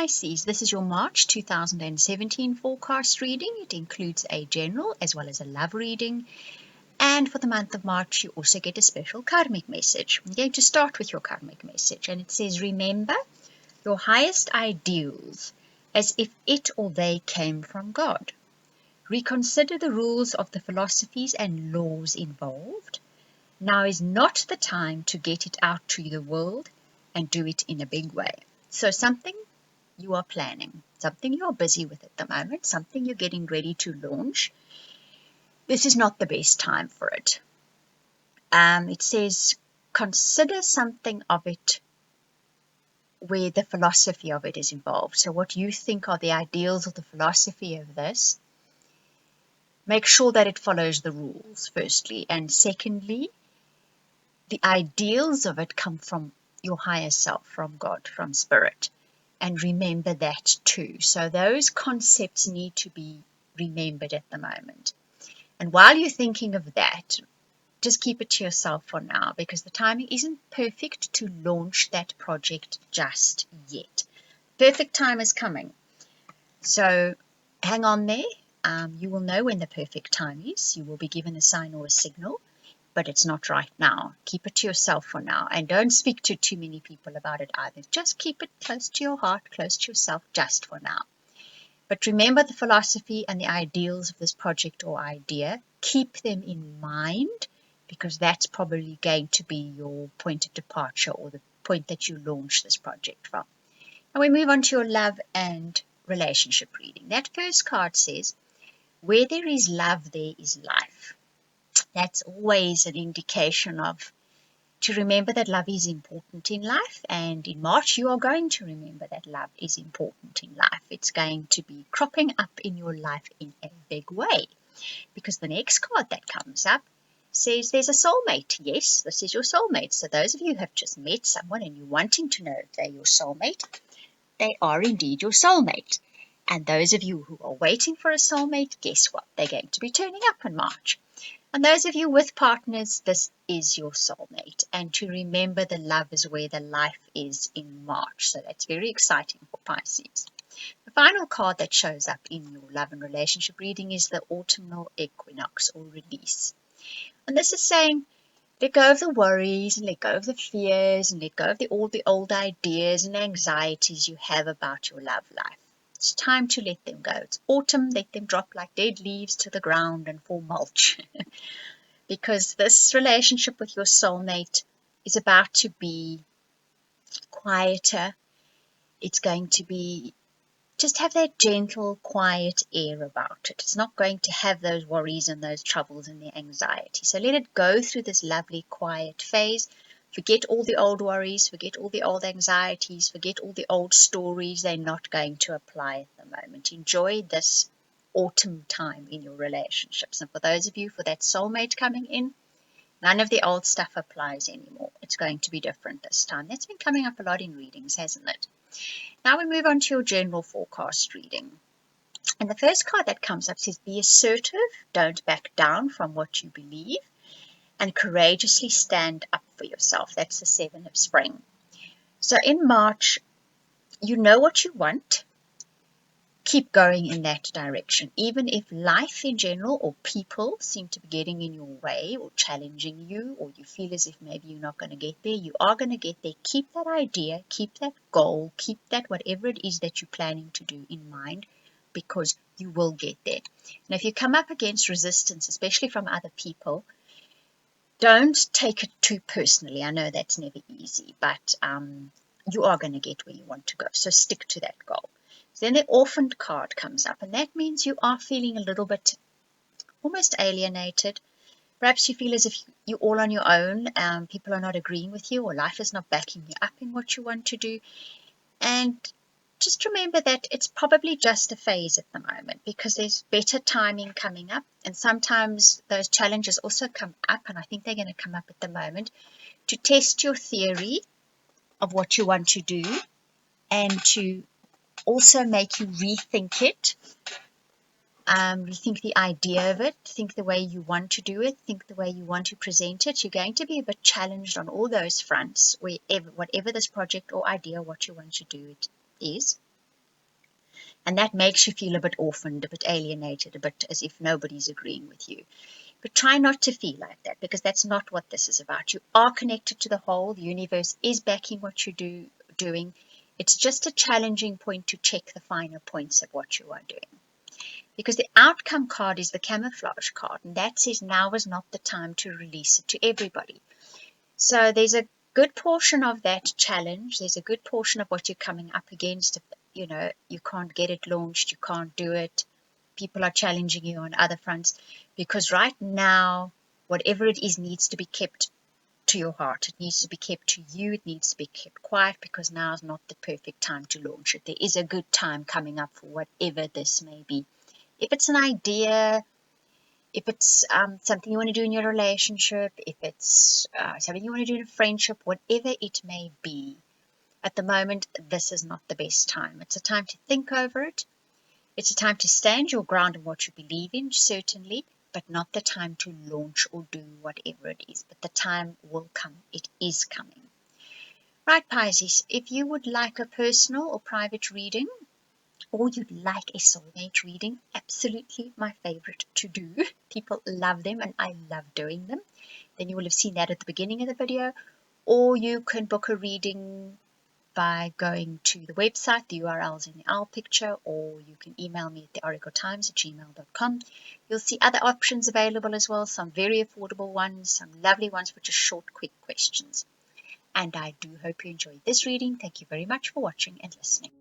Pisces, this is your March 2017 forecast reading. It includes a general as well as a love reading. And for the month of March, you also get a special karmic message. I'm going to start with your karmic message, and it says, remember your highest ideals as if it or they came from God. Reconsider the rules of the philosophies and laws involved. Now is not the time to get it out to the world and do it in a big way. So something you are planning, something you're busy with at the moment, something you're getting ready to launch. This is not the best time for it. It says, consider something of it where the philosophy of it is involved. So what you think are the ideals of the philosophy of this, make sure that it follows the rules, firstly. And secondly, the ideals of it come from your higher self, from God, from Spirit. And remember that too. So those concepts need to be remembered at the moment. And while you're thinking of that, just keep it to yourself for now, because the timing isn't perfect to launch that project just yet. Perfect time is coming. So hang on there. You will know when the perfect time is. You will be given a sign or a signal, but it's not right now. Keep it to yourself for now, and don't speak to too many people about it either. Just keep it close to your heart, close to yourself, just for now. But remember the philosophy and the ideals of this project or idea. Keep them in mind, because that's probably going to be your point of departure, or the point that you launch this project from. Now we move on to your love and relationship reading. That first card says, where there is love, there is life. That's always an indication of to remember that love is important in life, and in March you are going to remember that love is important in life. It's going to be cropping up in your life in a big way, because the next card that comes up says there's a soulmate. Yes, this is your soulmate. So those of you who have just met someone and you're wanting to know if they're your soulmate, they are indeed your soulmate. And those of you who are waiting for a soulmate, guess what? They're going to be turning up in March. And those of you with partners, this is your soulmate. And to remember, the love is where the life is in March. So that's very exciting for Pisces. The final card that shows up in your love and relationship reading is the autumnal equinox, or release. And this is saying, let go of the worries and let go of the fears and let go of all the old ideas and anxieties you have about your love life. It's time to let them go. It's autumn, let them drop like dead leaves to the ground and fall mulch. Because this relationship with your soulmate is about to be quieter. It's going to be, just have that gentle, quiet air about it. It's not going to have those worries and those troubles and the anxiety. So let it go through this lovely, quiet phase. Forget all the old worries, forget all the old anxieties, forget all the old stories. They're not going to apply at the moment. Enjoy this autumn time in your relationships. And for those of you, for that soulmate coming in, none of the old stuff applies anymore. It's going to be different this time. That's been coming up a lot in readings, hasn't it? Now we move on to your general forecast reading. And the first card that comes up says, be assertive, don't back down from what you believe, and courageously stand up for yourself. That's the 7 of spring. So in March, you know what you want. Keep going in that direction. Even if life in general or people seem to be getting in your way or challenging you, or you feel as if maybe you're not going to get there, you are going to get there. Keep that idea, keep that goal, keep that whatever it is that you're planning to do in mind, because you will get there. Now, if you come up against resistance, especially from other people, don't take it too personally. I know that's never easy, but you are going to get where you want to go. So stick to that goal. So then the orphaned card comes up, and that means you are feeling a little bit almost alienated. Perhaps you feel as if you're all on your own. People are not agreeing with you, or life is not backing you up in what you want to do. And just remember that it's probably just a phase at the moment, because there's better timing coming up. And sometimes those challenges also come up, and I think they're going to come up at the moment, to test your theory of what you want to do, and to also make you rethink it, rethink the idea of it, think the way you want to do it, think the way you want to present it. You're going to be a bit challenged on all those fronts, whatever this project or idea, what you want to do it is. And that makes you feel a bit orphaned, a bit alienated, a bit as if nobody's agreeing with you. But try not to feel like that, because that's not what this is about. You are connected to the whole. The universe is backing what you're doing. It's just a challenging point to check the finer points of what you are doing. Because the outcome card is the camouflage card, and that says now is not the time to release it to everybody. So there's a good portion of that challenge. There's a good portion of what you're coming up against. You know, you can't get it launched, you can't do it. People are challenging you on other fronts, because right now, whatever it is needs to be kept to your heart. It needs to be kept to you. It needs to be kept quiet, because now is not the perfect time to launch it. There is a good time coming up for whatever this may be. If it's an idea, if it's something you want to do in your relationship, if it's something you want to do in a friendship, whatever it may be, at the moment, this is not the best time. It's a time to think over it. It's a time to stand your ground in what you believe in, certainly, but not the time to launch or do whatever it is. But the time will come. It is coming. Right, Pisces, if you would like a personal or private reading, or you'd like a soulmate reading, absolutely my favorite to do. People love them and I love doing them. Then you will have seen that at the beginning of the video. Or you can book a reading by going to the website. The URL's in the owl picture, or you can email me at theoracletimes@gmail.com. You'll see other options available as well, some very affordable ones, some lovely ones for just short, quick questions. And I do hope you enjoyed this reading. Thank you very much for watching and listening.